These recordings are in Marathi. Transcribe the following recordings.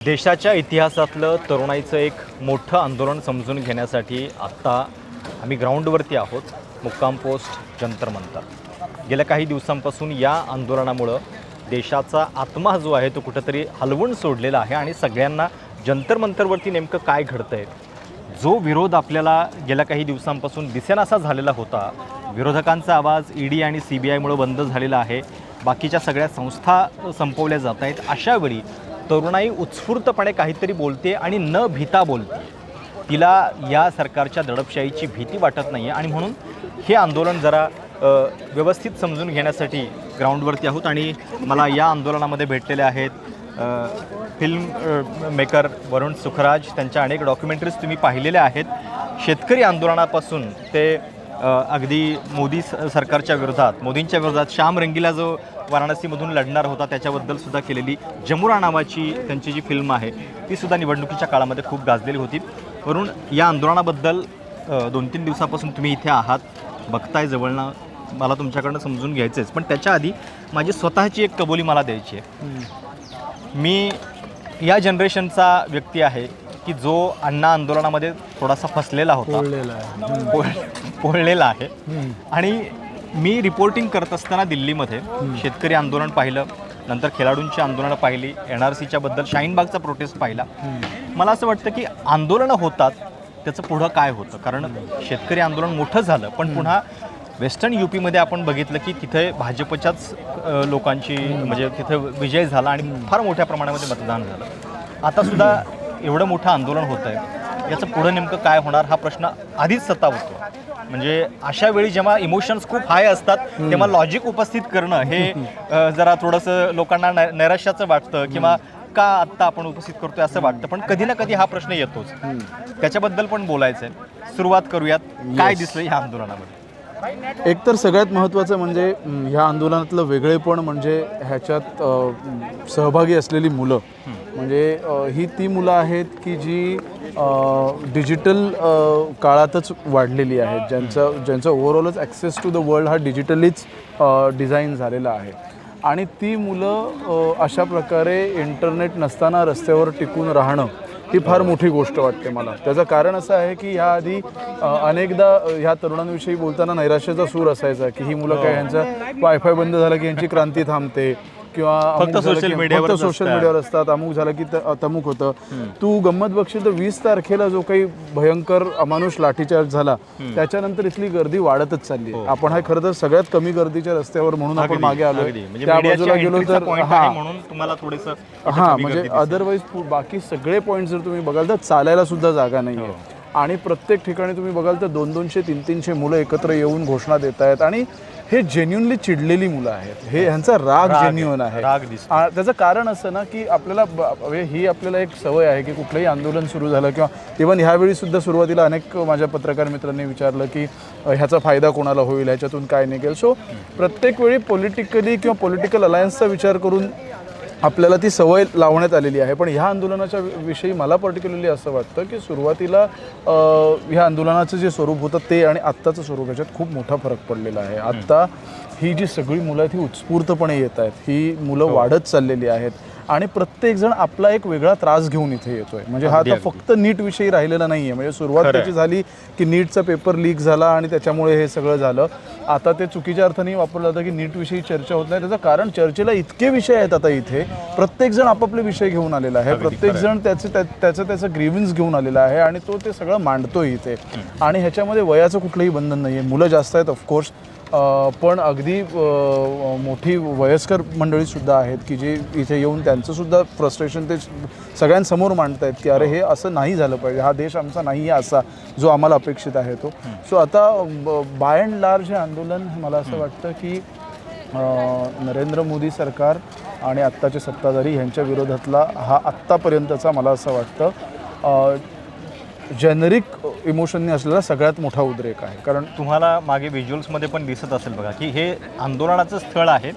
देशाच्या इतिहासातलं तरुणाईचं एक मोठं आंदोलन समजून घेण्यासाठी आत्ता आम्ही ग्राउंडवरती आहोत. मुक्काम पोस्ट जंतर मंतर. गेल्या काही दिवसांपासून या आंदोलनामुळं देशाचा आत्मा जो आहे तो कुठंतरी हलवून सोडलेला आहे आणि सगळ्यांना जंतर मंतरवरती नेमकं काय घडतं आहे, जो विरोध आपल्याला गेल्या काही दिवसांपासून दिसेनासा झालेला होता, विरोधकांचा आवाज ईडी आणि CBIमुळे बंद झालेला आहे, बाकीच्या सगळ्या संस्था संपवल्या जात आहेत, अशावेळी तरुणाई उत्स्फूर्तपणे काहीतरी बोलते आणि न भीता बोलते. तिला या सरकारच्या दडपशाहीची भीती वाटत नाही आहे आणि म्हणून हे आंदोलन जरा व्यवस्थित समजून घेण्यासाठी ग्राउंडवरती आहोत. आणि मला या आंदोलनामध्ये भेटलेले आहेत फिल्म मेकर वरुण सुखराज. त्यांच्या अनेक डॉक्युमेंटरीज तुम्ही पाहिलेल्या आहेत. शेतकरी आंदोलनापासून ते अगदी मोदी सरकारच्या विरोधात, मोदींच्या विरोधात श्याम रंगीला जो वाराणसीमधून लढणार होता त्याच्याबद्दल सुद्धा केलेली जमुरा नावाची त्यांची जी फिल्म आहे ती सुद्धा निवडणुकीच्या काळामध्ये खूप गाजलेली होती. वरून या आंदोलनाबद्दल 2-3 दिवसापासून तुम्ही इथे आहात, बघताय जवळनं, मला तुमच्याकडनं समजून घ्यायचंच. पण त्याच्या आधी माझी स्वतःची एक कबुली मला द्यायची आहे. मी या जनरेशनचा व्यक्ती आहे की जो अण्णा आंदोलनामध्ये थोडासा फसलेला होता, पोळलेला आहे. आणि मी रिपोर्टिंग करत असताना दिल्लीमध्ये शेतकरी आंदोलन पाहिलं, नंतर खेळाडूंची आंदोलनं पाहिली, NRCच्या बद्दल शाहीनबागचा प्रोटेस्ट पाहिला. मला असं वाटतं की आंदोलनं होतात त्याचं पुढं काय होतं, कारण शेतकरी आंदोलन मोठं झालं पण पुन्हा वेस्टर्न UPमध्ये आपण बघितलं की तिथे भाजपच्याच लोकांची म्हणजे तिथे विजय झाला आणि फार मोठ्या प्रमाणामध्ये मतदान झालं. आतासुद्धा एवढं मोठं आंदोलन होतं आहे, याचं पुढं नेमकं काय होणार हा प्रश्न आधीच सतावतो. म्हणजे अशा वेळी जेव्हा इमोशन्स खूप हाय असतात तेव्हा लॉजिक उपस्थित करणं हे जरा थोडंसं लोकांना नैराश्याचं वाटतं किंवा का आत्ता आपण उपस्थित करतोय असं वाटतं. पण कधी ना कधी हा प्रश्न येतोच, त्याच्याबद्दल पण बोलायचं आहे. सुरुवात करूयात, काय दिसलं ह्या आंदोलनामध्ये? एकतर सगळ्यात महत्त्वाचं म्हणजे ह्या आंदोलनातलं वेगळेपण म्हणजे ह्याच्यात सहभागी असलेली मुलं. म्हणजे ही ती मुलं आहेत की जी डिजिटल काळातच वाढलेली आहेत, ज्यांचं ओव्हरऑलच ॲक्सेस टू द वर्ल्ड हा डिजिटलीच डिझाईन झालेला आहे. आणि ती मुलं अशा प्रकारे इंटरनेट नसताना रस्त्यावर टिकून राहणं ही फार मोठी गोष्ट वाटते मला. त्याचं कारण असं आहे की ह्याआधी अनेकदा ह्या तरुणांविषयी बोलताना नैराश्याचा सूर असायचा की ही मुलं काय, यांचं वायफाय बंद झालं की यांची क्रांती थांबते किंवा फक्त सोशल मीडियावर असतात, अमुक झालं की तमुक होतं. तू गंमत बघशील तर 20 तारखेला जो काही भयंकर अमानुष लाठीचार्ज झाला त्याच्यानंतर इथली गर्दी वाढतच चालली आहे. आपण हा खरं तर सगळ्यात कमी गर्दीच्या रस्त्यावर म्हणून आपण मागे आलोय, त्या बाजूला गेलो तर म्हणजे अदरवाईज बाकी सगळे पॉईंट जर तुम्ही बघाल तर चालायला सुद्धा जागा नाही आहे. आणि प्रत्येक ठिकाणी तुम्ही बघाल तर 200, 300 मुलं एकत्र येऊन घोषणा देत आहेत. आणि हे जेन्युनली चिडलेली मुलं आहेत, हे ह्यांचा राग जेन्युन आहे. त्याचं कारण असं ना की आपल्याला ही आपल्याला एक सवय आहे की कुठलंही आंदोलन सुरू झालं किंवा इव्हन ह्यावेळी सुद्धा सुरुवातीला अनेक माझ्या पत्रकार मित्रांनी विचारलं की ह्याचा फायदा कोणाला होईल, ह्याच्यातून काय निघेल. सो प्रत्येक वेळी पॉलिटिकली किंवा पॉलिटिकल अलायन्सचा विचार करून आपल्याला ती सवय लावण्यात आलेली आहे. पण ह्या आंदोलनाच्या विषयी मला पर्टिक्युलरली असं वाटतं की सुरुवातीला ह्या आंदोलनाचं जे स्वरूप होतं ते आणि आत्ताचं स्वरूप याच्यात खूप मोठा फरक पडलेला आहे. आत्ता ही जी सगळी मुलं आहेत ही उत्स्फूर्तपणे येत आहेत, ही मुलं वाढत चाललेली आहेत आणि प्रत्येकजण आपला एक वेगळा त्रास घेऊन इथे येतोय. म्हणजे हा आता फक्त नीट विषयी राहिलेला नाही आहे. म्हणजे सुरुवात त्याची झाली की नीटचा पेपर लीक झाला आणि त्याच्यामुळे हे सगळं झालं. आता ते चुकीच्या अर्थाने वापरलं जातं की नीटविषयी चर्चा होत नाही. त्याचं कारण चर्चेला इतके विषय आहेत आता इथे, प्रत्येकजण आपापले विषय घेऊन आलेला आहे, प्रत्येकजण त्याचं ग्रीव्हन्स घेऊन आलेला आहे आणि तो ते सगळं मांडतोय इथे. आणि ह्याच्यामध्ये वयाचं कुठलंही बंधन नाही आहे. मुलं जास्त आहेत ऑफकोर्स, पण अगदी मोठी वयस्कर मंडळीसुद्धा आहेत की जे इथे येऊन त्यांचंसुद्धा फ्रस्ट्रेशन ते सगळ्यांसमोर मांडत आहेत की अरे हे असं नाही झालं पाहिजे, हा देश आमचा नाही आहे असा जो आम्हाला अपेक्षित आहे तो. सो आता बाय अँड लार्ज हे आंदोलन मला असं वाटतं की नरेंद्र मोदी सरकार आणि आत्ताचे सत्ताधारी ह्यांच्या विरोधातला हा आत्तापर्यंतचा मला असं वाटतं जेनरिक इमोशनने असलेला सगळ्यात मोठा उद्रेक आहे. कारण तुम्हाला मागे व्हिज्युअल्समध्ये पण दिसत असेल बघा की हे आंदोलनाचं स्थळ आहे,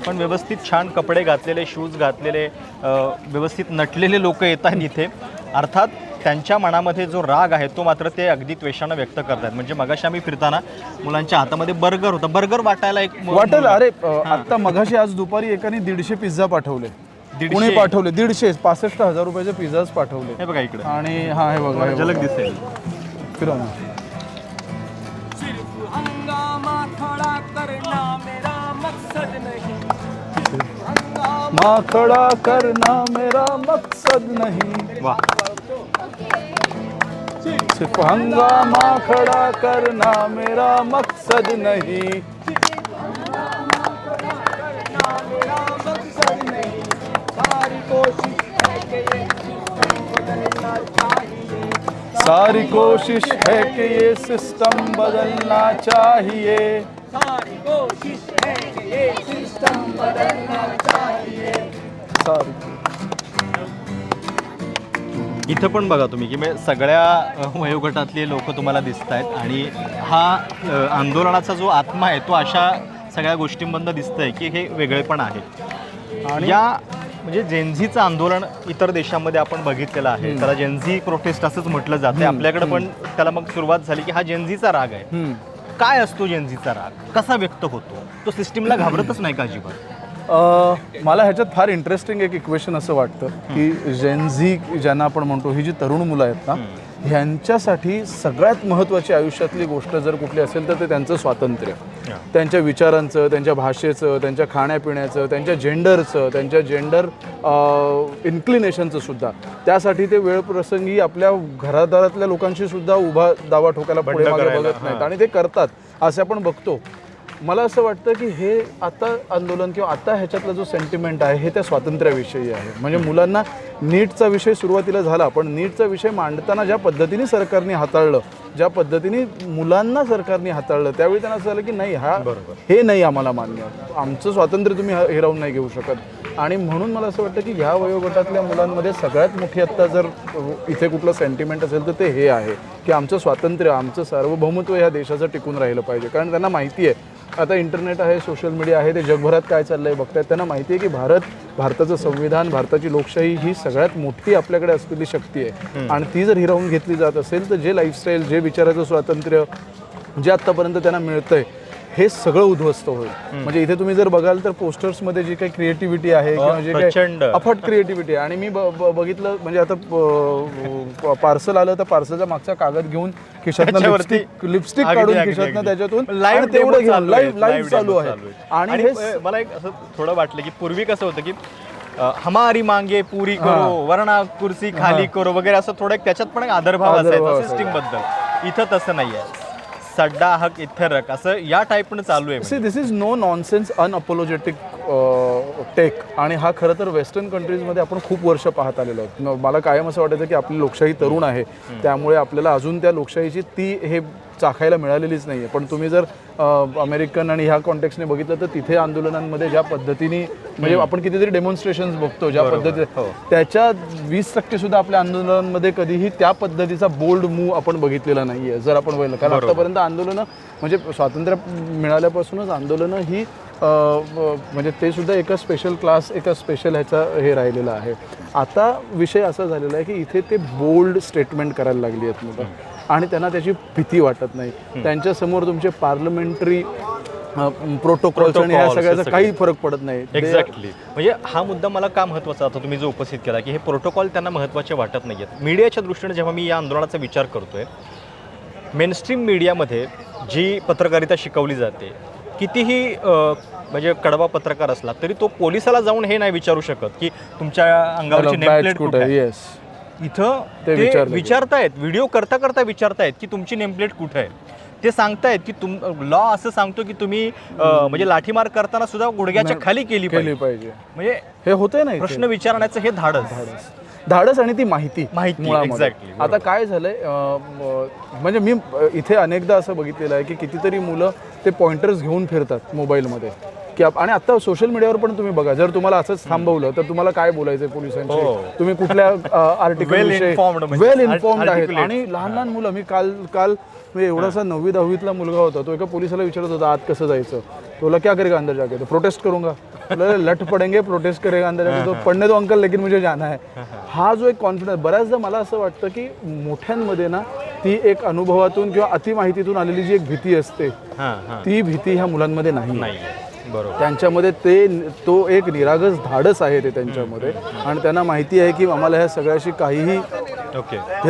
पण व्यवस्थित छान कपडे घातलेले, शूज घातलेले, व्यवस्थित नटलेले लोक येत आहेत इथे. अर्थात त्यांच्या मनामध्ये जो राग आहे तो मात्र ते अगदी त्वेषानं व्यक्त करतात. म्हणजे मगाशी आम्ही फिरताना मुलांच्या हातामध्ये बर्गर होता, बर्गर वाटायला एक वाटेल. अरे आत्ता मगाशी आज दुपारी एकाने 150 पिझ्झा पाठवले कुणी पाठवले 150-65,000 रुपयाचे पिझ्झाच पाठवले. हे बघा इकडे आणि हा हे बघा हे झलक बघा. दिसेल. फिरव ना. खड़ा करना मेरा मकसद नहीं, वाह, सिर्फ हंगामा खड़ा करना मेरा मकसद नहीं. सारी कोशिश है कि ये सिस्टम बदलना चाहिए. सारी कोशिश है कि ये सिस्टम बदलना चाहिए. सारी. इथं पण बघा तुम्ही की सगळ्या वयोगटातले लोक तुम्हाला दिसत आहेत आणि हा आंदोलनाचा जो आत्मा आहे तो अशा सगळ्या गोष्टींमधनं दिसतंय की हे वेगळेपण आहे. आणि या म्हणजे जेनझीचं आंदोलन इतर देशांमध्ये आपण बघितलेलं आहे. त्याला जेनझी प्रोटेस्ट असंच म्हटलं जाते. आपल्याकडे पण त्याला मग सुरुवात झाली की हा जेनझीचा राग आहे. काय असतो जेनझीचा राग, कसा व्यक्त होतो, तो सिस्टीमला घाबरतच नाही का अजिबात? मला ह्याच्यात फार इंटरेस्टिंग एक इक्वेशन असं वाटतं की जेनझी ज्यांना आपण म्हणतो, ही जी तरुण मुलं आहेत ना, ह्यांच्यासाठी सगळ्यात महत्त्वाची आयुष्यातली गोष्ट जर कुठली असेल तर ते त्यांचं स्वातंत्र्य, त्यांच्या विचारांचं, त्यांच्या भाषेचं, त्यांच्या खाण्यापिण्याचं, त्यांच्या जेंडरचं, त्यांच्या जेंडर इन्क्लिनेशनचं सुद्धा. त्यासाठी ते वेळप्रसंगी आपल्या घरादारातल्या लोकांशी सुद्धा उभा दावा ठोकायला पुढे मागे बघत नाहीत आणि ते करतात असं आपण बघतो. मला असं वाटतं की हे आता आंदोलन किंवा आता ह्याच्यातला जो सेंटिमेंट आहे हे त्या स्वातंत्र्याविषयी आहे. म्हणजे मुलांना नीटचा विषय सुरुवातीला झाला, पण नीटचा विषय मांडताना ज्या पद्धतीने सरकारने हाताळलं, ज्या पद्धतीने मुलांना सरकारने हाताळलं, त्यावेळी त्यांना असं झालं की नाही, हे नाही आम्हाला मान्य, आमचं स्वातंत्र्य तुम्ही हिरावून नाही घेऊ शकत. आणि म्हणून मला असं वाटतं की ह्या वयोगटातल्या मुलांमध्ये सगळ्यात मोठी आत्ता जर इथे कुठलं सेंटिमेंट असेल तर ते हे आहे की आमचं स्वातंत्र्य, आमचं सार्वभौमत्व ह्या देशाचं टिकून राहिलं पाहिजे. कारण त्यांना माहिती आहे आता इंटरनेट आहे, सोशल मीडिया आहे, ते जगभरात काय चाललं आहे बघतायत. त्यांना माहिती आहे की भारताचं संविधान, भारताची लोकशाही ही सगळ्यात मोठी आपल्याकडे असलेली शक्ती आहे. आणि ती जर हिरावून घेतली जात असेल तर जे लाईफस्टाईल, जे विचाराचं स्वातंत्र्य जे आत्तापर्यंत त्यांना मिळतंय हे सगळं उद्ध्वस्त होईल. म्हणजे इथे तुम्ही जर बघाल तर पोस्टर्समध्ये जी काही क्रिएटिव्हिटी आहे किंवा जे काही अफाट क्रिएटिव्हिटी आहे, आणि मी बघितलं म्हणजे आता पार्सल आलं तर पार्सलचा मागचा कागद घेऊन खिशातनं लिपस्टिक काढून खिशातनं त्याच्यातून तेवढं घेऊन लाईव्ह चालू आहे. आणि हे मला एक असं थोडं वाटलं की पूर्वी कसं होतं की हमारी मांगे पुरी करो, वरना कुर्सी खाली करो वगैरे, असं थोडं त्याच्यात पण एक आदरभाव असायचा सिस्टीम बद्दल. इथं तसं नाही आहे, सड्डा हक इथे रक असं या टाईपनं चालू आहे. See, this is no nonsense unapologetic tech. आणि हा खरं तर वेस्टर्न कंट्रीजमध्ये आपण खूप वर्ष पाहत आलेलो आहोत. मला कायम असं वाटायचं की आपली लोकशाही तरुण आहे, त्यामुळे आपल्याला अजून त्या लोकशाहीची ती हे चाखायला मिळालेलीच नाही आहे. पण तुम्ही जर अमेरिकन आणि ह्या कॉन्टेक्स्टने बघितलं तर तिथे आंदोलनांमध्ये ज्या पद्धतीने म्हणजे आपण कितीतरी डेमॉन्स्ट्रेशन्स बघतो ज्या पद्धतीने, त्याच्या 20% सुद्धा आपल्या आंदोलनांमध्ये कधीही त्या पद्धतीचा बोल्ड मूव्ह आपण बघितलेला नाही आहे जर आपण बघितलं. कारण आतापर्यंत आंदोलनं म्हणजे स्वातंत्र्य मिळाल्यापासूनच आंदोलनं ही म्हणजे ते सुद्धा एका स्पेशल क्लास, एका स्पेशल ह्याचा हे राहिलेला आहे. आता विषय असा झालेला आहे की इथे ते बोल्ड स्टेटमेंट करायला लागली आहेत मुलं आणि त्यांना त्याची भीती वाटत नाही. त्यांच्यासमोर तुमचे पार्लमेंटरी प्रोटोकॉल्स आणि ह्या सगळ्याचा काही फरक पडत नाही. एक्झॅक्टली. म्हणजे हा मुद्दा मला का महत्त्वाचा आता तुम्ही जो उपस्थित केला की हे प्रोटोकॉल त्यांना महत्त्वाचे वाटत नाही आहेत. मीडियाच्या दृष्टीने जेव्हा मी या आंदोलनाचा विचार करतोय, मेनस्ट्रीम मीडियामध्ये जी पत्रकारिता शिकवली जाते, कितीही म्हणजे कडवा पत्रकार असला तरी तो पोलिसाला जाऊन हे नाही विचारू शकत की तुमच्या अंगावरची नेमप्लेट कुठे आहे. इथं ते विचारतायत, व्हिडिओ करता करता विचारतायत की तुमची नेमप्लेट कुठे आहे. ते सांगतायत की लॉ असं सांगतो की तुम्ही म्हणजे लाठीमार करताना सुद्धा गुडघ्याच्या खाली केली पाहिजे. म्हणजे हे होतंय नाही, प्रश्न विचारण्याचं हे धाडस आणि ती माहिती. एक्झॅक्टली. आता काय झालंय म्हणजे मी इथे अनेकदा असं बघितलेलं आहे की कितीतरी मुलं ते पॉइंटर्स घेऊन फिरतात मोबाईलमध्ये की आणि आता सोशल मीडियावर पण तुम्ही बघा, जर तुम्हाला असंच थांबवलं तर तुम्हाला काय बोलायचं पोलिसांशी, तुम्ही कुठल्या आर्टिकल वेल इन्फॉर्म्ड आहेत. आणि लहान लहान मुलं, मी काल एवढासा 9वी-10वीतला मुलगा होता, तो एका पोलिसाला विचारत होता आत कसं जायचं. बोला क्या करेगा अंदर जाके, तो प्रोटेस्ट करूंगा, लठ पडेंगे, प्रोटेस्ट करेगा अंदर जाके, तो पडने दो अंकल लेकिन मुझे जाना है. हा जो एक कॉन्फिडन्स, बऱ्याचदा मला असं वाटतं की मोठ्यांमध्ये ना ती एक अनुभवातून किंवा अतिमाहितीतून आलेली जी एक भीती असते, ती भीती ह्या मुलांमध्ये नाही. बरोबर. त्यांच्यामध्ये तो एक निरागस धाडस आहे ते त्यांच्यामध्ये, आणि त्यांना माहिती आहे की आम्हाला ह्या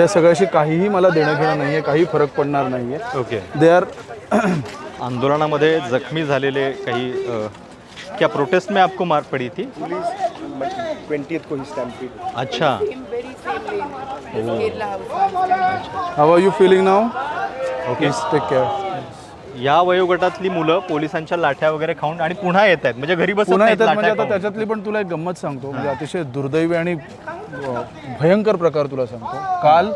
सगळ्याशी काहीही मला देणं घेणं नाही आहे, काही फरक पडणार नाही आहे. ओके. दे आर आंदोलनामध्ये जखमी झालेले काही क्या प्रोटेस्ट में आपको मार पड़ी थी? 20th को ही स्टैम्पीड. अच्छा. How are you feeling now? Okay. Take care. या वयोगटातली मुलं पोलिसांच्या लाठ्या वगैरे खाऊन आणि पुन्हा येत आहेत, म्हणजे घरी बसत पुन्हा नाहीत येतात. म्हणजे लाठ्या आता खाऊन. त्याच्यातली पण तुला एक गंमत सांगतो, म्हणजे अतिशय दुर्दैवी आणि भयंकर प्रकार तुला सांगतो. काल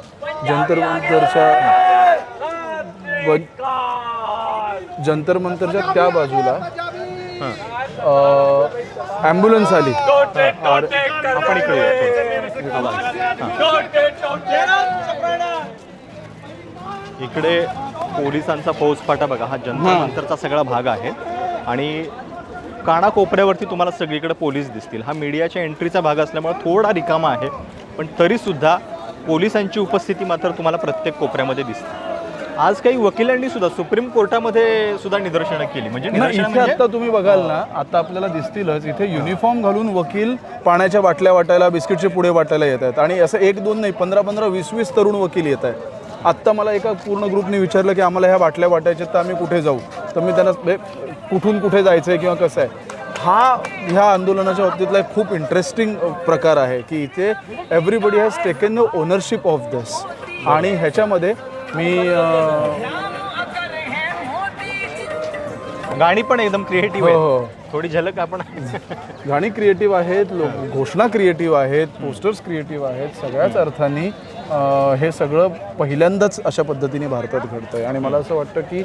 जंतर मंतरच्या त्या बाजूला ॲम्ब्युलन्स आली. आपण इकडे येऊ थोडं. इकडे पोलिसांचा फौजफाटा बघा, हा जंतर मंतरचा सगळा भाग आहे आणि कानाकोपऱ्यावरती तुम्हाला सगळीकडे पोलीस दिसतील. हा मीडियाच्या एंट्रीचा भाग असल्यामुळे थोडा रिकामा आहे, पण तरीसुद्धा पोलिसांची उपस्थिती मात्र तुम्हाला प्रत्येक कोपऱ्यामध्ये दिसते. आज काही वकिलांनी सुद्धा सुप्रीम कोर्टामध्ये सुद्धा निदर्शनं केली. म्हणजे इथे आता तुम्ही बघाल ना, आता आपल्याला दिसतीलच इथे युनिफॉर्म घालून वकील पाण्याच्या बाटल्या वाटायला, बिस्किटचे पुढे वाटायला येत आहेत, आणि असं 1-2 नाही, 15-15, 20-20 तरुण वकील येत आहेत. आत्ता मला एका पूर्ण ग्रुपने विचारलं की आम्हाला ह्या बाटल्या वाटायच्या, तर आम्ही कुठे जाऊ? तर मी त्यांना कुठून कुठे जायचं आहे किंवा कसं आहे, ह्या आंदोलनाच्या बाबतीतला एक खूप इंटरेस्टिंग प्रकार आहे की इथे everybody has taken the ownership of this. आणि ह्याच्यामध्ये मी गाणी पण एकदम क्रिएटिव्ह हो. आहे. थोडी झलक आपण गाणी क्रिएटिव्ह आहेत, घोषणा क्रिएटिव्ह आहेत, पोस्टर्स क्रिएटिव्ह आहेत. सगळ्याच अर्थाने हे सगळं पहिल्यांदाच अशा पद्धतीने भारतात घडतं आहे. आणि मला असं वाटतं की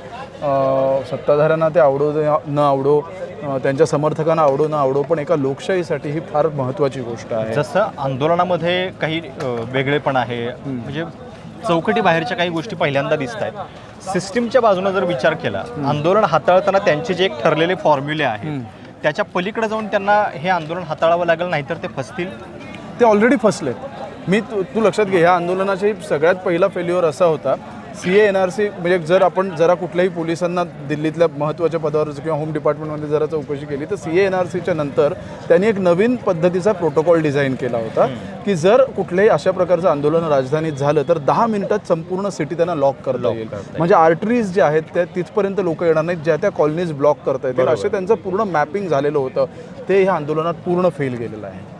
सत्ताधाऱ्यांना ते आवडो न आवडो, त्यांच्या समर्थकांना आवडो न आवडो, पण एका लोकशाहीसाठी ही फार महत्त्वाची गोष्ट आहे. जसं आंदोलनामध्ये काही वेगळेपण आहे, म्हणजे चौकटी बाहेरच्या काही गोष्टी पहिल्यांदा दिसत आहेत. सिस्टीमच्या बाजूने जर विचार केला, आंदोलन हाताळताना त्यांचे जे एक ठरलेले फॉर्म्युले आहेत त्याच्या पलीकडे जाऊन त्यांना हे आंदोलन हाताळावं लागेल, नाहीतर ते फसतील. ते ऑलरेडी फसले. तू लक्षात घे, ह्या आंदोलनाचा सगळ्यात पहिला फेल्युअर असा होता, CA-NRC. म्हणजे जर आपण जरा कुठल्याही पोलिसांना दिल्लीतल्या महत्त्वाच्या पदावर किंवा होम डिपार्टमेंटमध्ये जरा चौकशी केली तर CA-NRCच्या नंतर त्यांनी एक नवीन पद्धतीचा प्रोटोकॉल डिझाईन केला होता की जर कुठल्याही अशा प्रकारचं आंदोलन राजधानीत झालं तर 10 मिनिटात संपूर्ण सिटी त्यांना लॉक करता येईल. म्हणजे आर्टरीज ज्या आहेत त्या तिथपर्यंत लोक येणार नाहीत, ज्या त्या कॉलनीज ब्लॉक करता येतील, असे त्यांचं पूर्ण मॅपिंग झालेलं होतं. ते ह्या आंदोलनात पूर्ण फेल गेलेलं आहे.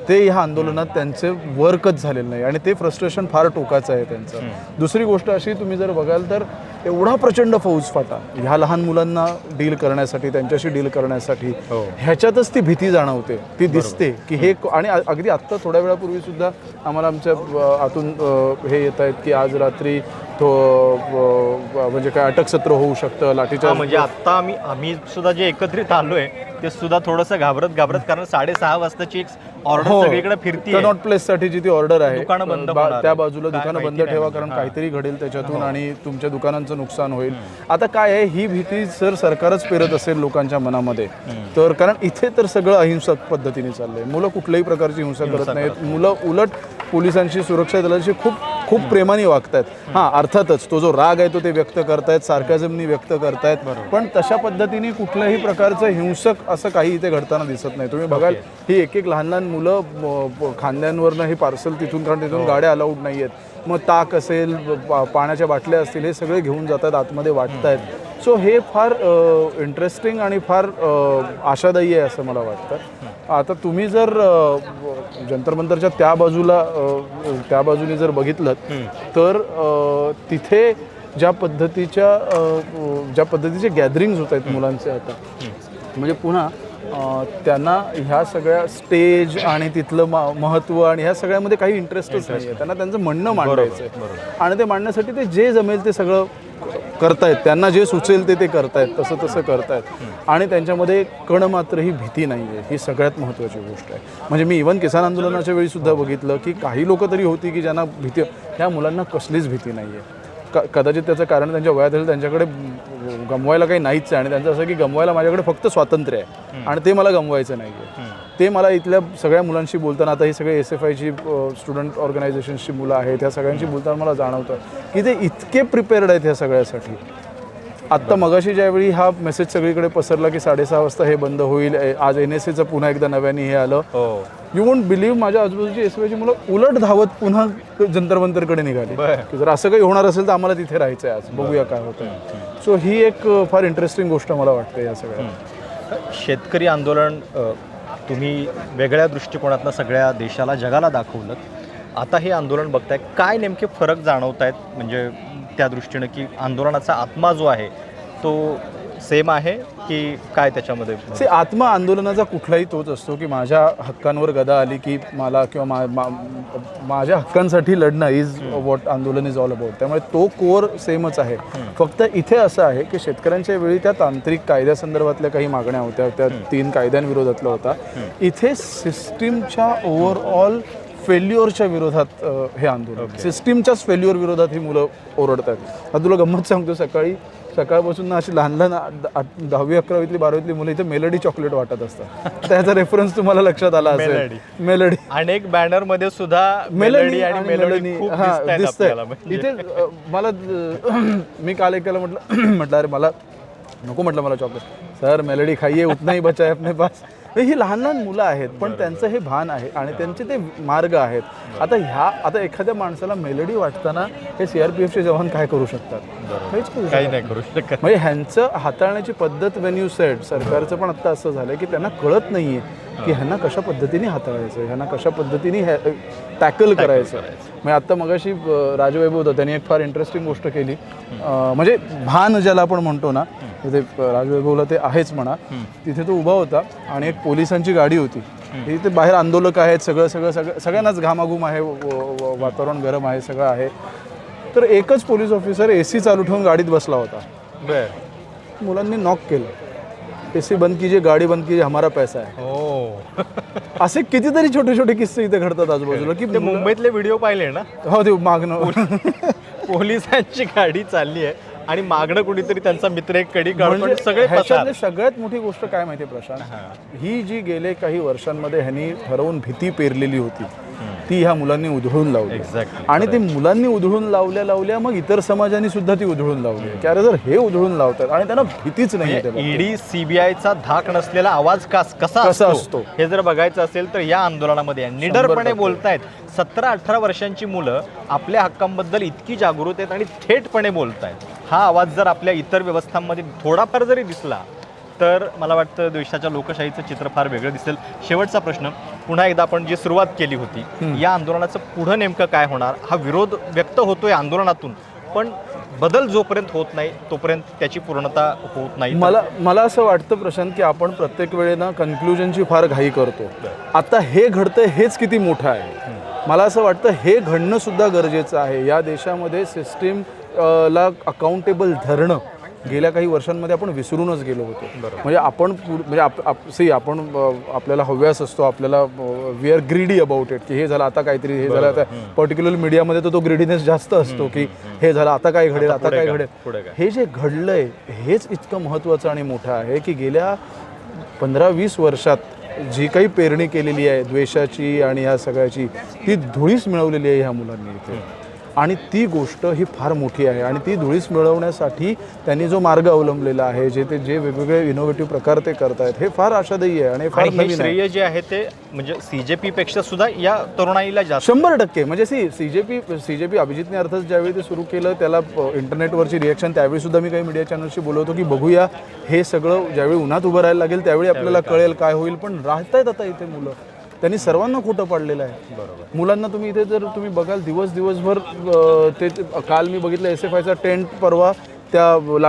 ते ह्या आंदोलनात त्यांचे वर्कच झालेलं नाही, आणि ते फ्रस्ट्रेशन फार टोकाचं आहे त्यांचं. दुसरी गोष्ट अशी, तुम्ही जर बघाल तर एवढा प्रचंड फौजफाटा ह्या लहान मुलांना डील करण्यासाठी, त्यांच्याशी डील करण्यासाठी, ह्याच्यातच ती भीती जाणवते, ती दिसते की हे. आणि अगदी आत्ता थोड्या वेळापूर्वी सुद्धा आम्हाला आमच्या आतून हे येत आहेत की आज रात्री तो म्हणजे काय अटकसत्र होऊ शकतं, लाठीचार्ज. म्हणजे आत्ता आम्ही सुद्धा जे एकत्रित आलोय ते सुद्धा थोडंसं घाबरत कारण 6:30 वाजताची एक ऑर्डर सगळीकडे फिरती. कनॉट प्लेससाठीची ती ऑर्डर आहे, दुकानं बंद त्या बाजूला दुकानं बंद ठेवा, कारण काहीतरी घडेल त्याच्यातून आणि तुमच्या दुकानांचं नुकसान होईल. आता काय आहे, ही भीती जर सरकारच पेरत असेल लोकांच्या मनामध्ये, तर कारण इथे तर सगळं अहिंसक पद्धतीने चाललंय. मुलं कुठल्याही प्रकारची हिंसा करत नाहीत. मुलं उलट पोलिसांशी, सुरक्षा दलांशी खूप प्रेमाने वागतायत. हां, अर्थातच तो जो राग आहे तो ते व्यक्त करतायत, सार्कॅझमनी व्यक्त करतायत, पण तशा पद्धतीने कुठल्याही प्रकारचं हिंसक असं काही इथे घडताना दिसत नाही. तुम्ही बघाल ही एक लहान लहान मुलं खांद्यांवरनं हे पार्सल तिथून, कारण तिथून गाड्या अलाउड नाही आहेत, मग ताक असेल, पाण्याच्या बाटल्या असतील, हे सगळे घेऊन जातात, आतमध्ये वाटतायत. सो हे फार इंटरेस्टिंग आणि फार आशादायी आहे असं मला वाटतं. आता तुम्ही जर जंतर मंतरच्या त्या बाजूने जर बघितलं तर तिथे ज्या पद्धतीचे गॅदरिंग्स होत आहेत मुलांचे आता, म्हणजे पुन्हा त्यांना ह्या सगळ्या स्टेज आणि तिथलं महत्त्व आणि ह्या सगळ्यामध्ये काही इंटरेस्टच नाही आहे. त्यांना त्यांचं म्हणणं मांडायचं आहे, आणि ते मांडण्यासाठी ते जे जमेल ते सगळं करतायत, त्यांना जे सुचेल ते करतायत, तसं करतायत, आणि त्यांच्यामध्ये कण मात्र ही भीती नाही आहे. ही सगळ्यात महत्त्वाची गोष्ट आहे. म्हणजे मी इव्हन किसान आंदोलनाच्या वेळी सुद्धा बघितलं की काही लोक तरी होती की ज्यांना भीती, ह्या मुलांना कसलीच भीती नाही आहे. कदाचित त्याचं कारण त्यांच्या वयात असेल, त्यांच्याकडे गमवायला काही नाहीच आहे, आणि त्यांचं असं की गमवायला माझ्याकडे फक्त स्वातंत्र्य आहे आणि ते मला गमवायचं नाही आहे. ते मला इथल्या सगळ्या मुलांशी बोलताना, आता ही सगळे SFIची स्टुडंट ऑर्गनायझेशन्सची मुलं आहेत, ह्या सगळ्यांशी बोलताना मला जाणवतं की ते इतके प्रिपेअर्ड आहेत ह्या सगळ्यासाठी आत्ता मगाशी ज्यावेळी हा मेसेज सगळीकडे पसरला की 6:30 वाजता हे बंद होईल, आज NSAचं पुन्हा एकदा नव्याने हे आलं, यू वोंट बिलीव्ह माझ्या आजूबाजूची SYची मुलं उलट धावत पुन्हा जंतर मंतरकडे निघाली की जर असं काही होणार असेल तर आम्हाला तिथे राहायचं आहे, आज बघूया काय होतं. सो ही एक फार इंटरेस्टिंग गोष्ट मला वाटते या सगळ्या. शेतकरी आंदोलन तुम्ही वेगळ्या दृष्टिकोनातनं सगळ्या देशाला जगाला दाखवलं. आता हे आंदोलन बघताय, काय नेमके फरक जाणवत आहेत म्हणजे त्या दृष्टीनं की आंदोलनाचा आत्मा जो आहे तो सेम आहे की काय त्याच्यामध्ये? आत्मा आंदोलनाचा कुठलाही तोच असतो की माझ्या हक्कांवर गदा आली की मला किंवा माझ्या हक्कांसाठी लढणं इज वॉट आंदोलन इज ऑल अबाउट. त्यामुळे तो कोर सेमच आहे. फक्त इथे असं आहे की शेतकऱ्यांच्या वेळी त्या तांत्रिक कायद्यासंदर्भातल्या काही मागण्या होत्या, त्या 3 कायद्यांविरोधातला होता. इथे सिस्टीमच्या ओव्हरऑल फेल्युअरच्या विरोधात हे आंदोलन, सिस्टीमच्याच फेल्युअर विरोधात ही मुलं ओरडत आहेत. आता तुला गंमत सांगतो, सकाळपासून अशी लहान 10वी 11वीतली 12वीतली मुलं इथे मेलडी चॉकलेट वाटत असतात. त्याचा रेफरन्स तुम्हाला लक्षात आला असेल. मेलडी अनेक बॅनर मध्ये सुद्धा मेलडी आणि मेलोडी खूप दिसतंय इथे. मला मी काल एकाला म्हटलं अरे मला नको, म्हटलं मला चॉकलेट. सर मेलडी खाइये, उतना ही बचा है अपने पास. ही लहान लहान मुलं आहेत पण त्यांचं हे भान आहे आणि त्यांचे ते मार्ग आहेत. आता एखाद्या माणसाला मेलडी वाटताना हे CRPFचे जवान काय करू शकतात? काही नाही करू शकत. म्हणजे ह्यांचं हाताळण्याची पद्धत, वेन यू सेड, सरकारचं पण आता असं झालं की त्यांना कळत नाहीये की ह्यांना कशा पद्धतीने हाताळायचं, ह्यांना कशा पद्धतीने टॅकल करायचं. म्हणजे आत्ता मगाशी राजवैभव होता, त्यांनी एक फार इंटरेस्टिंग गोष्ट केली. म्हणजे भान ज्याला आपण म्हणतो ना, तिथे राजवैभवला ते आहेच म्हणा, तिथे तो उभा होता आणि एक पोलिसांची गाडी होती. इथे बाहेर आंदोलक आहेत, सगळ्यांनाच घामाघूम आहे, वातावरण गरम आहे, सगळं आहे. तर एकच पोलीस ऑफिसर AC चालू ठेवून गाडीत बसला होता. मुलांनी नॉक केलं, AC बंद कीजिए, गाडी बंद कीजिए, हमारा पैसा है. असे कितीतरी छोटे छोटे किस्से इथे घडतात आजूबाजूला की मुंबईतले व्हिडिओ पाहिले ना. हो, ते मागणं पोलिसांची गाडी चालली आहे आणि मागणं कुणीतरी त्यांचा मित्र एक कडी काढून सगळे पसार. सगळ्यात मोठी गोष्ट काय माहिती प्रशांत, ही जी गेले काही वर्षांमध्ये ह्यांनी ठरवून भीती पेरलेली होती ती ह्या मुलांनी उधळून लावली. आणि ती मुलांनी उधळून लावल्या मग इतर समाजाने सुद्धा ती उधळून लावली की अरे जर हे उधळून लावतात आणि त्यांना भीतीच नाही. ED CBIचा धाक नसलेला आवाज कसा असतो हे जर बघायचं असेल तर या आंदोलनामध्ये निडरपणे बोलतायत. 17-18 वर्षांची मुलं आपल्या हक्कांबद्दल इतकी जागृत आहेत आणि थेटपणे बोलतायत. हा आवाज जर आपल्या इतर व्यवस्थांमध्ये थोडाफार जरी दिसला तर मला वाटतं देशाच्या लोकशाहीचं चित्र फार वेगळं दिसेल. शेवटचा प्रश्न, पुन्हा एकदा आपण जी सुरुवात केली होती, या आंदोलनाचं पुढं नेमकं काय होणार? हा विरोध व्यक्त होतोय आंदोलनातून, पण बदल जोपर्यंत होत नाही तोपर्यंत त्याची पूर्णता होत नाही. मला असं वाटतं प्रशांत की आपण प्रत्येक वेळेला कन्क्लुजनची फार घाई करतो. आता हे घडतंय हेच किती मोठं आहे. मला असं वाटतं हे घडणं सुद्धा गरजेचं आहे. या देशामध्ये सिस्टीमला अकाउंटेबल धरणं गेल्या काही वर्षांमध्ये आपण विसरूनच गेलो होतो. म्हणजे आपण आपल्याला हव्यास असतो, आपल्याला we are greedy about it की हे झालं आता काहीतरी, हे झालं आता. पर्टिक्युलरली मीडियामध्ये तो ग्रीडीनेस जास्त असतो की हे झालं आता काय घडेल, आता काय घडेल. हे जे घडलंय हेच इतकं महत्त्वाचं आणि मोठं आहे की गेल्या 15-20 वर्षात जी काही पेरणी केलेली आहे द्वेषाची आणि ह्या सगळ्याची, ती धुळीस मिळवलेली आहे ह्या मुलांनी इथे. आणि ती गोष्ट ही फार मोठी आहे आणि ती धुळीस मिळवण्यासाठी त्यांनी जो मार्ग अवलंबलेला आहे, जे वेगवेगळे इनोव्हेटिव्ह प्रकार ते करतायत, हे फार आशादायी आहे आणि फार नवीन श्रेय जे आहे ते म्हणजे CJP पेक्षा सुद्धा या तरुणाईला जास्त 100%. म्हणजे CJP अभिजितने अर्थात ज्यावेळी ते सुरू केलं त्याला इंटरनेटवरची रिॲक्शन, त्यावेळी सुद्धा मी काही मीडिया चॅनलशी बोलवतो की बघूया हे सगळं ज्यावेळी उन्हात उभं राहायला लागेल त्यावेळी आपल्याला कळेल काय होईल. पण राहतायत आता इथे मुलं, त्यांनी सर्वांना खोटं पाडलेलं आहे. मुलांना तुम्ही इथे जर तुम्ही बघाल दिवसभर ते काल मी बघितलं SFIचा टेंट, परवा त्या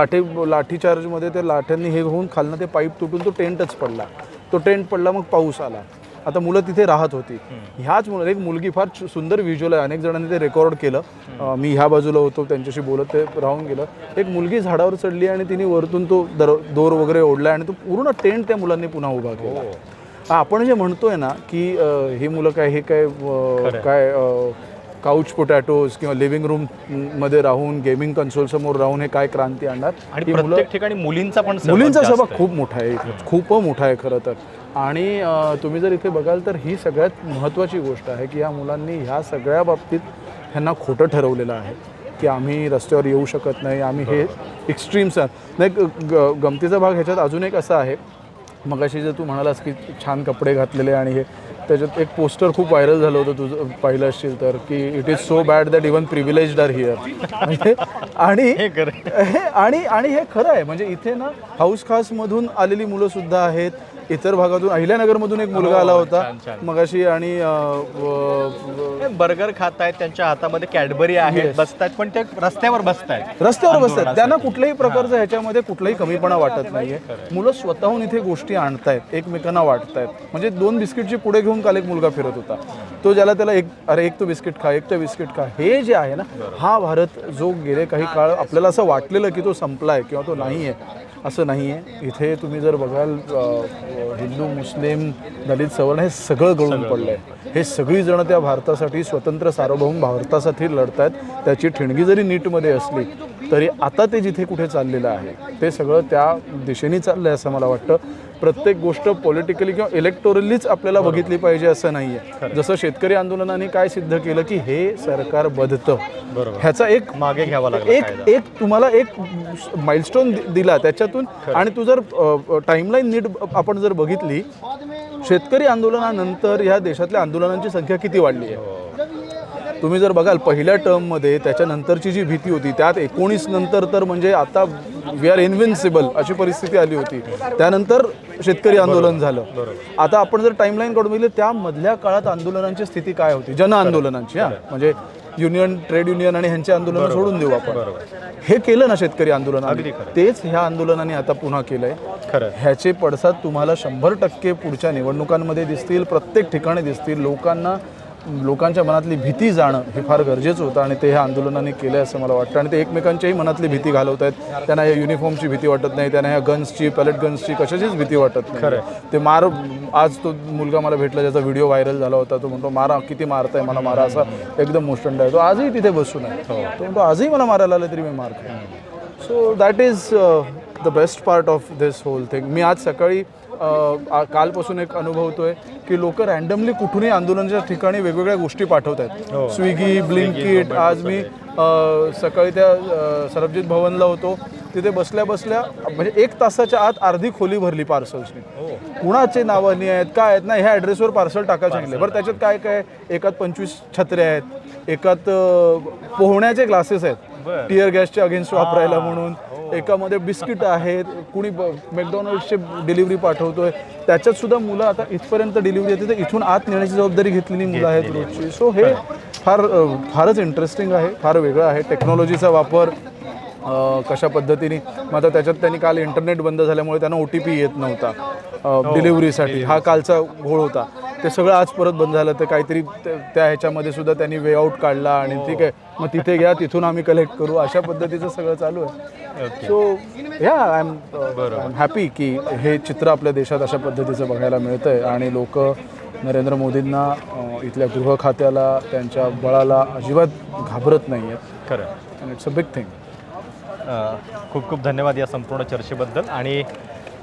लाठीचार्जमध्ये त्या लाठ्यांनी हे होऊन खालनं ते पाईप तुटून तो टेंटच पडला. तो टेंट पडला, मग पाऊस आला. आता मुलं तिथे राहत होती. ह्याच एक मुलगी, फार सुंदर व्हिज्युअल आहे, अनेक जणांनी ते रेकॉर्ड केलं. मी ह्या बाजूला होतो त्यांच्याशी बोलत ते राहून गेलं. एक मुलगी झाडावर चढली आणि तिने वरतून तो दोर वगैरे ओढला आणि तो पूर्ण टेंट त्या मुलांनी पुन्हा उभा केला. आपण जे म्हणतोय ना की ही मुलं हे काय काउच पोटॅटोज किंवा लिव्हिंग रूम मध्ये राहून गेमिंग कन्सोल समोर राहून हे काय क्रांती आणणार. आणि प्रत्येक ठिकाणी मुलींचा सहभाग खूप मोठा आहे, खूप मोठा आहे खरं तर. आणि तुम्ही जर इथे बघाल तर ही सगळ्यात महत्त्वाची गोष्ट आहे की या मुलांनी ह्या सगळ्या बाबतीत ह्यांना खोटं ठरवलेलं आहे. की आम्ही रस्त्यावर येऊ शकत नाही, आम्ही हे एक्स्ट्रीम्स नाही. गमतीचा भाग ह्याच्यात अजून एक असा आहे, मगाशी जर तू म्हणालास की छान कपडे घातलेले आणि हे, त्याच्यात एक पोस्टर खूप व्हायरल झालं होतं, तुझं पाहिलं असशील तर, की it is so bad that even privileged are here. आणि आणि हे खरं आहे. म्हणजे इथे ना हाऊस खासमधून आलेली मुलं सुद्धा आहेत, इतर भागातून, अहिल्यानगरमधून एक मुलगा आला होता मगाशी, आणि बर्गर खात आहेत, त्यांच्या हातामध्ये कॅडबरी आहे, बसतायत, पण ते रस्त्यावर बसतात. त्यांना कुठल्याही प्रकारचं ह्याच्यामध्ये कुठलाही कमीपणा वाटत नाहीये. मुलं स्वतःहून इथे गोष्टी आणतायत, एकमेकांना वाटतायत. म्हणजे 2 बिस्किटची पुढे घेऊन काल एक मुलगा फिरत होता, तो ज्याला त्याला एक तो बिस्किट खा, एक तो बिस्किट खा. हे जे आहे ना, हा भारत जो गेले काही काळ आपल्याला असं वाटलेलं की तो संपलाय किंवा तो नाही आहे, असं नाही आहे. इथे तुम्ही जर बघाल, हिंदू, मुस्लिम, दलित, सवर्ण हे सगळं गळून पडलं आहे. हे सगळीजणं त्या भारतासाठी, स्वतंत्र सार्वभौम भारतासाठी लढत आहेत. त्याची ठिणगी जरी नीटमध्ये असली तरी आता ते जिथे कुठे चाललेलं आहे ते सगळं त्या दिशेने चाललं आहे असं मला वाटतं. प्रत्येक गोष्ट पॉलिटिकली किंवा इलेक्टोरलीच आपल्याला बघितली पाहिजे असं नाही आहे. जसं शेतकरी आंदोलनाने काय सिद्ध केलं की हे सरकार बदतं, ह्याचा एक मागे घ्यावा लागला, एक तुम्हाला एक माइलस्टोन दिला त्याच्यातून. आणि तू जर टाईमलाईन नीट आपण जर बघितली, शेतकरी आंदोलनानंतर ह्या देशातल्या आंदोलनांची संख्या किती वाढली आहे. तुम्ही जर बघाल पहिल्या टर्ममध्ये त्याच्यानंतरची जी भीती होती, त्यात 19 नंतर तर म्हणजे आता वी आर इनविन्सिबल अशी परिस्थिती आली होती. त्यानंतर शेतकरी आंदोलन झालं. आता आपण जर टाईमलाईन काढून बघितली, त्या मधल्या काळात आंदोलनांची स्थिती काय होती, जन आंदोलनांची. म्हणजे युनियन, ट्रेड युनियन आणि ह्यांची आंदोलनं सोडून देऊ आपण. हे केलं ना शेतकरी आंदोलनाने, तेच ह्या आंदोलनाने आता पुन्हा केलंय. ह्याचे पडसाद तुम्हाला 100% पुढच्या निवडणुकांमध्ये दिसतील, प्रत्येक ठिकाणी दिसतील. लोकांच्या मनातली भीती जाणं हे फार गरजेचं होतं आणि ते ह्या आंदोलनाने केलं असं मला वाटतं. आणि ते एकमेकांच्याही मनातली भीती घालवत आहेत. त्यांना या युनिफॉर्मची भीती वाटत नाही, त्यांना ह्या गन्सची, पॅलेट गन्सची, कशाचीच भीती वाटत नाही. ते आज तो मुलगा मला भेटला ज्याचा व्हिडिओ व्हायरल झाला होता, तो म्हणतो मारा, किती मारताय मला, मारा, असा एकदम मुष्टंड आहे. तो आजही तिथे बसून आहे. तो म्हणतो आजही मला मारायला आलं तरी मी मार खाईन. So that is the best part of this whole thing. मी आज सकाळी कालपासून एक अनुभवतोय की लोक रँडमली कुठूनही आंदोलनाच्या ठिकाणी वेगवेगळ्या गोष्टी पाठवत आहेत. Swiggy, Blinkit. आज मी सकाळी त्या सरबजीत भवनला होतो, तिथे बसल्या म्हणजे 1 तासाच्या आत अर्धी खोली भरली पार्सल्सनी. कुणाचे नावं नाही आहेत, काय आहेत ना, ह्या ॲड्रेसवर पार्सल टाकायला सांगितले. बरं, त्याच्यात काय काय, एकात 25 छत्र्या आहेत, एकात पोहण्याचे ग्लासेस आहेत टिअर गॅसच्या अगेन्स्ट वापरायला म्हणून, एकामध्ये बिस्किट आहेत, कुणी मॅकडॉनल्ड्सचे डिलिव्हरी पाठवतोय. त्याच्यात सुद्धा मुलं आता इथपर्यंत डिलिव्हरी येते तर इथून आत नेण्याची जबाबदारी घेतलेली मुलं आहेत रोजची. सो हे फारच इंटरेस्टिंग आहे, फार वेगळं आहे. टेक्नॉलॉजीचा वापर कशा पद्धतीने, मग आता त्याच्यात त्यांनी काल इंटरनेट बंद झाल्यामुळे त्यांना OTP येत नव्हता डिलिव्हरीसाठी, हा कालचा घोळ होता. ते सगळं आज परत बंद झालं. तर काहीतरी त्या ह्याच्यामध्ये सुद्धा त्यांनी वे आउट काढला आणि ठीक आहे मग तिथे घ्या, तिथून आम्ही कलेक्ट करू, अशा पद्धतीचं सगळं चालू आहे. सो या आय एम हॅपी की हे चित्र आपल्या देशात अशा पद्धतीचं बघायला मिळतं आहे आणि लोक नरेंद्र मोदींना, इथल्या गृह खात्याला, त्यांच्या बळाला अजिबात घाबरत नाही आहेत. खरं, and it's a big thing. खूप खूप धन्यवाद या संपूर्ण चर्चेबद्दल. आणि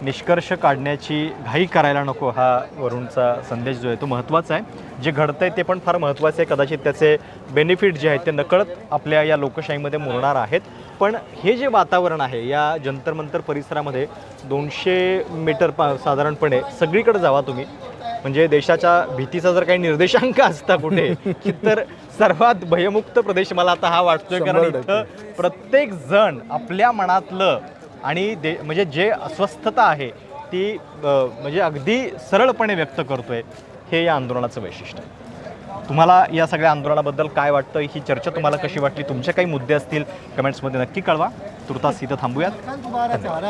निष्कर्ष काढण्याची घाई करायला नको, हा वरुणचा संदेश जो आहे तो महत्त्वाचा आहे. जे घडतं आहे ते पण फार महत्त्वाचं आहे. कदाचित त्याचे बेनिफिट जे आहेत ते नकळत आपल्या या लोकशाहीमध्ये मुरणार आहेत. पण हे जे वातावरण आहे या जंतर मंतर परिसरामध्ये 200 मीटर साधारणपणे सगळीकडे जावा तुम्ही, म्हणजे देशाच्या भीतीचा जर काही निर्देशांक असता कुठे तर सर्वात भयमुक्त प्रदेश मला आता हा वाटतोय. कारण इथं प्रत्येक जण आपल्या मनातलं आणि म्हणजे जे अस्वस्थता आहे ती म्हणजे अगदी सरळपणे व्यक्त करतोय. हे या आंदोलनाचं वैशिष्ट्य आहे. तुम्हाला या सगळ्या आंदोलनाबद्दल काय वाटतं, ही चर्चा तुम्हाला कशी वाटली, तुमचे काही मुद्दे असतील कमेंट्समध्ये नक्की कळवा. तुर्तास इथं थांबूयात. धन्यवाद.